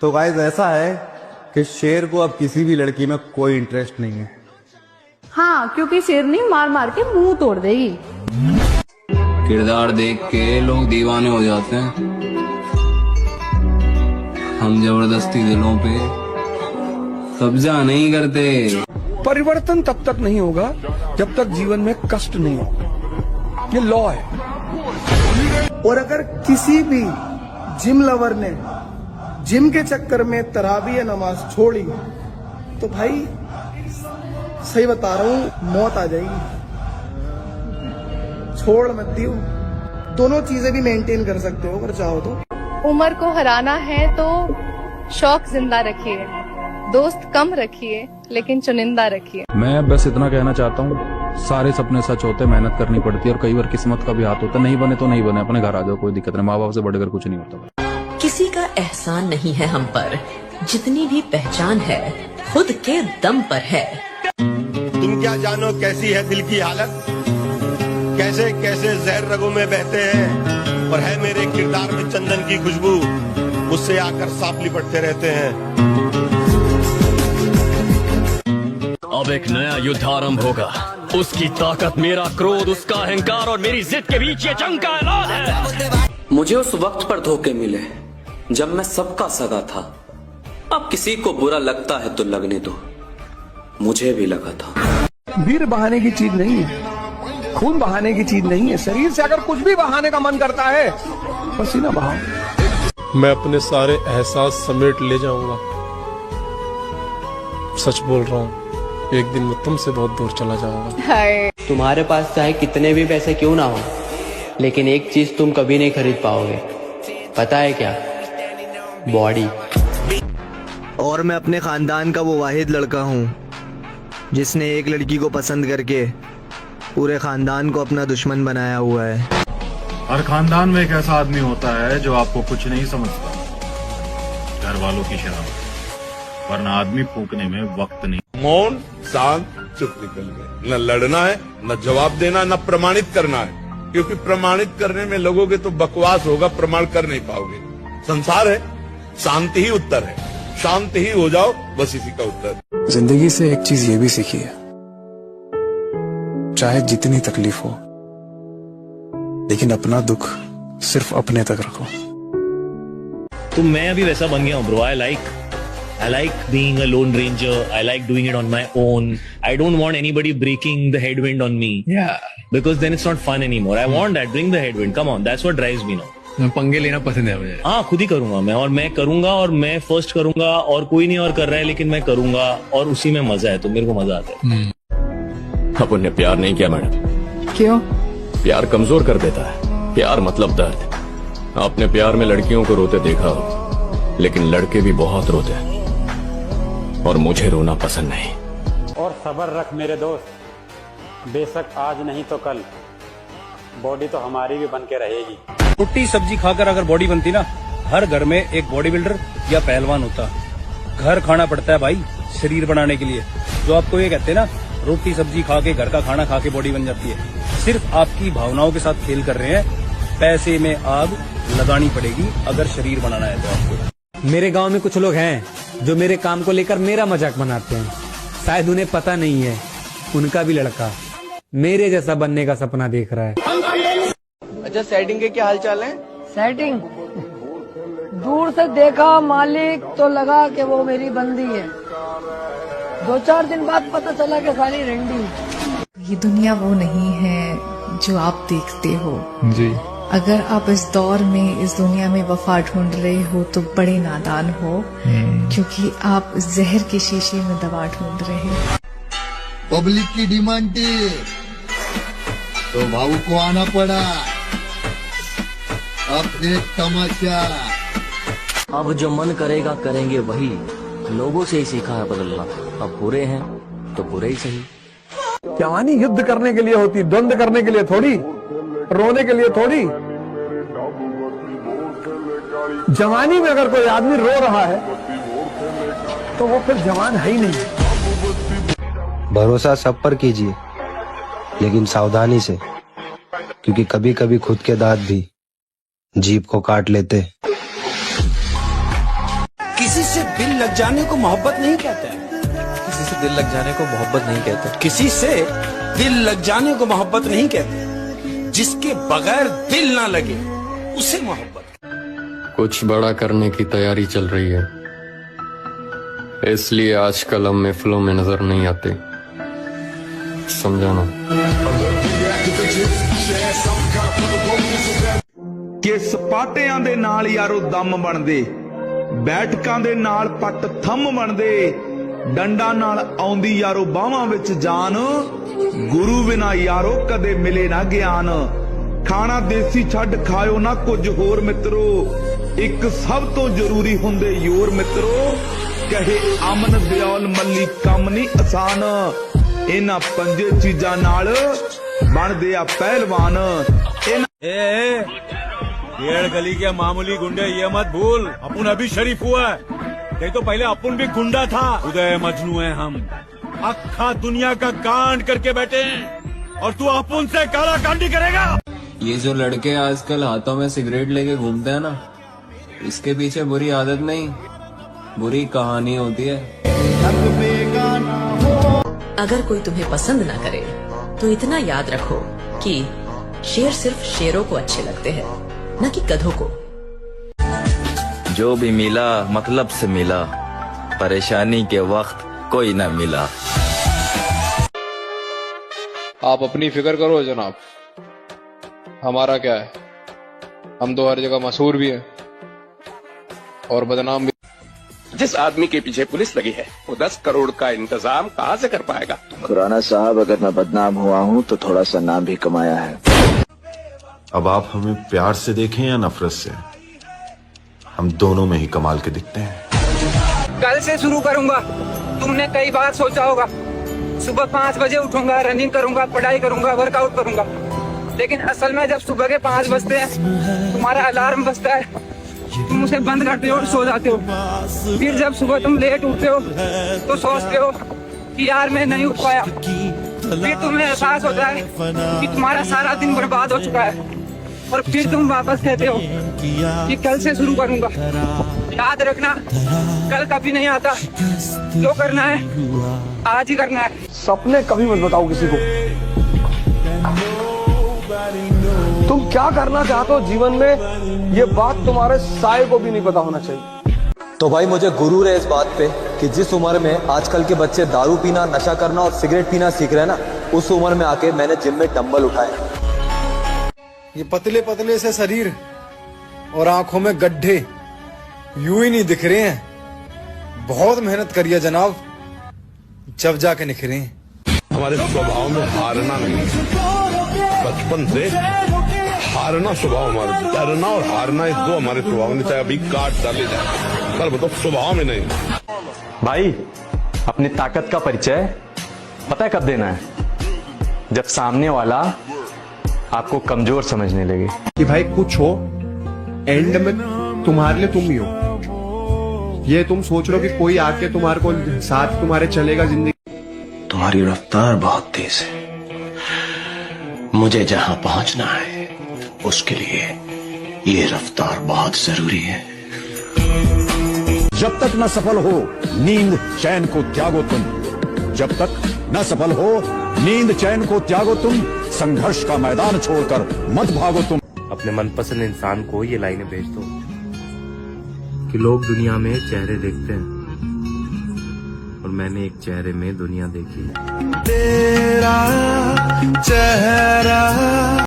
तो गाइस ऐसा है कि शेर को अब किसी भी लड़की में कोई इंटरेस्ट नहीं है। हाँ, क्योंकि शेरनी मार मार के मुंह तोड़ देगी। किरदार देख के लोग दीवाने हो जाते हैं, हम जबरदस्ती दिलों पे कब्जा नहीं करते। परिवर्तन तब तक नहीं होगा जब तक जीवन में कष्ट नहीं होगा, ये लॉ है। और अगर किसी भी जिम लवर ने जिम के चक्कर में तरावी या नमाज छोड़ी तो भाई सही बता रहा हूं, मौत आ जाएगी। छोड़ मत दियो, दोनों चीजें भी मेंटेन कर सकते हो अगर चाहो तो। उम्र को हराना है तो शौक जिंदा रखिए, दोस्त कम रखिए लेकिन चुनिंदा रखिए। मैं बस इतना कहना चाहता हूँ, सारे सपने सच होते, मेहनत करनी पड़ती है और कई बार किस्मत का भी हाथ होता है। नहीं बने तो नहीं बने, अपने घर आ जाओ, कोई दिक्कत नहीं। माँ बाप से बढ़कर कुछ नहीं होता। किसी का एहसान नहीं है हम पर, जितनी भी पहचान है खुद के दम पर है। तुम क्या जानो कैसी है दिल की हालत, कैसे कैसे जहर रगों में बहते हैं, और है मेरे किरदार में चंदन की खुशबू, मुझसे आकर सांप लिपटते रहते हैं। अब एक नया युद्ध आरंभ होगा, उसकी ताकत, मेरा क्रोध, उसका अहंकार और मेरी जिद के बीच ये जंग का ऐलान है। मुझे उस वक्त पर धोखे मिले जब मैं सबका सगा था। अब किसी को बुरा लगता है तो लगने दो, मुझे भी लगा था। वीर बहाने की चीज नहीं है, खून बहाने की चीज नहीं है। शरीर से अगर कुछ भी बहाने का मन करता है, पसीना बहाओ। मैं अपने सारे एहसास समेट ले जाऊंगा। सच बोल रहा हूँ, एक दिन मैं तुमसे बहुत दूर चला जाऊंगा। तुम्हारे पास चाहे कितने भी पैसे क्यों ना हो, लेकिन एक चीज तुम कभी नहीं खरीद पाओगे, पता है क्या? बॉडी। और मैं अपने खानदान का वो वाहिद लड़का हूँ जिसने एक लड़की को पसंद करके पूरे खानदान को अपना दुश्मन बनाया हुआ है। हर खानदान में एक ऐसा आदमी होता है जो आपको कुछ नहीं समझता, घर वालों की शर्म, वरना आदमी फूकने में वक्त नहीं। मौन, शांत, चुप निकल गए। न लड़ना है, न जवाब देना, न प्रमाणित करना है, क्योंकि प्रमाणित करने में लगोगे तो बकवास होगा, प्रमाण कर नहीं पाओगे। संसार है, शांति ही उत्तर है, शांत ही हो जाओ, बस इसी का उत्तर। जिंदगी से एक चीज ये भी सीखी है, चाहे जितनी तकलीफ हो, लेकिन अपना दुख सिर्फ अपने तक रखो। तो मैं अभी वैसा बन गया हूँ bro. I like being a lone ranger. I like doing it on my own. I don't want anybody breaking the headwind on me. Yeah. Because then it's not fun anymore. I want that. Bring the headwind. Come on. That's what drives me now. पंगे लेना पसंद है मुझे। हाँ, खुद ही करूंगा मैं, और मैं करूंगा, और मैं फर्स्ट करूंगा, और कोई नहीं और कर रहा है, लेकिन मैं करूंगा, और उसी में मजा है, तो मेरे को मजा आता है। अब उन्हें प्यार नहीं किया मैडम। क्यों? प्यार कमजोर कर देता है। प्यार मतलब दर्द। आपने प्यार में लड़कियों को रोते देखा हो, लेकिन लड़के भी बहुत रोते हैं, और मुझे रोना पसंद नहीं। और सब्र रख मेरे दोस्त, बेशक आज नहीं तो कल बॉडी तो हमारी भी बन के रहेगी। रोटी सब्जी खाकर अगर बॉडी बनती ना, हर घर में एक बॉडी बिल्डर या पहलवान होता। घर खाना पड़ता है भाई शरीर बनाने के लिए। जो आपको ये कहते हैं ना, रोटी सब्जी खा के, घर का खाना खा के बॉडी बन जाती है, सिर्फ आपकी भावनाओं के साथ खेल कर रहे हैं। पैसे में आग लगानी पड़ेगी अगर शरीर बनाना है तो आपको। मेरे गांव में कुछ लोग हैं जो मेरे काम को लेकर मेरा मजाक बनाते हैं। शायद उन्हें पता नहीं है, उनका भी लड़का मेरे जैसा बनने का सपना देख रहा है। अच्छा, सेटिंग के क्या हाल चाल है? सेटिंग दूर से देखा मालिक तो लगा कि वो मेरी बंदी है, 2-4 दिन बाद पता चला कि साली रेंडी। ये दुनिया वो नहीं है जो आप देखते हो जी। अगर आप इस दौर में, इस दुनिया में वफा ढूंढ रहे हो तो बड़े नादान हो, क्योंकि आप जहर के शीशे में दवा ढूंढ रहे हो। पब्लिक की डिमांड थी तो भाऊ को आना पड़ा। अब एक तमाशा। अब जो मन करेगा करेंगे वही, लोगों से ही सीखा है बदलना। अब बुरे हैं तो बुरे ही सही। जवानी युद्ध करने के लिए होती, द्वंद्व करने के लिए थोड़ी, रोने के लिए थोड़ी। जवानी में अगर कोई आदमी रो रहा है तो वो फिर जवान है ही नहीं। भरोसा सब पर कीजिए, लेकिन सावधानी से, क्योंकि कभी कभी खुद के दांत भी जीभ को काट लेते। किसी से दिल लग जाने को मोहब्बत नहीं कहते हैं। किसी से दिल लग जाने को मोहब्बत नहीं कहते। किसी से दिल लग जाने को मोहब्बत नहीं कहते। जिसके बगैर दिल ना लगे उसे मोहब्बत। कुछ बड़ा करने की तैयारी चल रही है, इसलिए आजकल हम महफिलों में नजर नहीं आते, समझाना। ਕਿ ਸਪਾਟਿਆਂ ਦੇ ਨਾਲ ਯਾਰੋ ਦਮ ਬਣਦੇ, ਬੈਠਕਾਂ ਦੇ ਨਾਲ ਪੱਟ ਥੰਮ ਬਣਦੇ, ਡੰਡਾ ਨਾਲ ਆਉਂਦੀ ਯਾਰੋ ਬਾਹਾਂ ਵਿੱਚ ਜਾਨ, ਗੁਰੂ ਬਿਨਾ ਯਾਰੋ ਕਦੇ ਮਿਲੇ ਨਾ ਗਿਆਨ। ਖਾਣਾ ਦੇਸੀ ਛੱਡ ਖਾਇਓ ਨਾ ਕੁਝ ਹੋਰ ਮਿੱਤਰੋ, ਇੱਕ ਸਭ ਤੋਂ ਜ਼ਰੂਰੀ ਹੁੰਦੇ ਯੋਰ ਮਿੱਤਰੋ। ਕਹੇ ਅਮਨ ਦਿਓਲ ਮੱਲੀ ਕੰਮ ਨਹੀਂ ਆਸਾਨ, ਇਹਨਾਂ ਪੰਜੇ ਚੀਜ਼ਾਂ ਨਾਲ ਬਣਦੇ ਆ ਪਹਿਲਵਾਨ। डेढ़ गली के मामूली गुंडे ये मत भूल, अपुन अभी शरीफ हुआ है, नहीं तो पहले अपुन भी गुंडा था। उदय मजनू है हम, अक्खा दुनिया का कांड करके बैठे हैं और तू अपुन से काला कांडी करेगा। ये जो लड़के आजकल हाथों में सिगरेट लेके घूमते हैं ना, इसके पीछे बुरी आदत नहीं, बुरी कहानी होती है। अगर कोई तुम्हें पसंद ना करे तो इतना याद रखो कि शेर सिर्फ शेरों को अच्छे लगते हैं, न कि गधों को। जो भी मिला मतलब से मिला, परेशानी के वक्त कोई न मिला। आप अपनी फिक्र करो जनाब, हमारा क्या है, हम तो हर जगह मशहूर भी हैं और बदनाम भी। जिस आदमी के पीछे पुलिस लगी है वो 10 करोड़ का इंतजाम कहाँ से कर पाएगा। खुराना साहब, अगर मैं बदनाम हुआ हूँ तो थोड़ा सा नाम भी कमाया है। अब आप हमें प्यार से देखें या नफरत से, हम दोनों में ही कमाल के दिखते हैं। कल से शुरू करूंगा। तुमने कई बार सोचा होगा सुबह 5 बजे उठूंगा, रनिंग करूंगा, पढ़ाई करूंगा, वर्कआउट करूंगा, लेकिन असल में जब सुबह के 5 बजते हैं तुम्हारा अलार्म बजता है, तुम उसे बंद करते हो और सो जाते हो। फिर जब सुबह तुम लेट उठते हो तो सोचते हो कि यार मैं नहीं उठ पाया। फिर तुम्हें एहसास होता है कि तुम्हारा सारा दिन बर्बाद हो चुका है और फिर तुम वापस कहते हो कि कल से शुरू करूंगा। याद रखना, कल कभी नहीं आता, जो करना है आज ही करना है। सपने कभी मत बताओ किसी को। तुम क्या करना चाहते हो जीवन में, ये बात तुम्हारे साए को भी नहीं पता होना चाहिए। तो भाई मुझे गुरूर है इस बात पे कि जिस उम्र में आजकल के बच्चे दारू पीना, नशा करना और सिगरेट पीना सीख रहे हैं ना, उस उम्र में आके मैंने जिम में डंबल उठाए। ये पतले पतले से शरीर और आंखों में गड्ढे यूं ही नहीं दिख रहे हैं। बहुत मेहनत करिए जनाब, जब जाके निखरे हैं। हमारे स्वभाव में हारना नहीं, बचपन से हारना स्वभाव हमारा, डरना और हारना इस दो हमारे स्वभाव में, चाहे अभी काट डाले जाए, पर बताओ स्वभाव में नहीं। भाई अपनी ताकत का परिचय पता है कब देना है, जब सामने वाला आपको कमजोर समझने लगे। कि भाई कुछ हो, एंड में तुम्हारे लिए तुम ही हो। ये तुम सोच रहे हो कि कोई आके तुम्हारे को साथ तुम्हारे चलेगा जिंदगी। तुम्हारी रफ्तार बहुत तेज है, मुझे जहां पहुंचना है उसके लिए ये रफ्तार बहुत जरूरी है। जब तक न सफल हो नींद चैन को त्यागो तुम, जब तक न सफल हो नींद चैन को त्यागो तुम, संघर्ष का मैदान छोड़कर मत भागो तुम। अपने मनपसंद इंसान को ये लाइनें भेज दो कि लोग दुनिया में चेहरे देखते हैं और मैंने एक चेहरे में दुनिया देखी। तेरा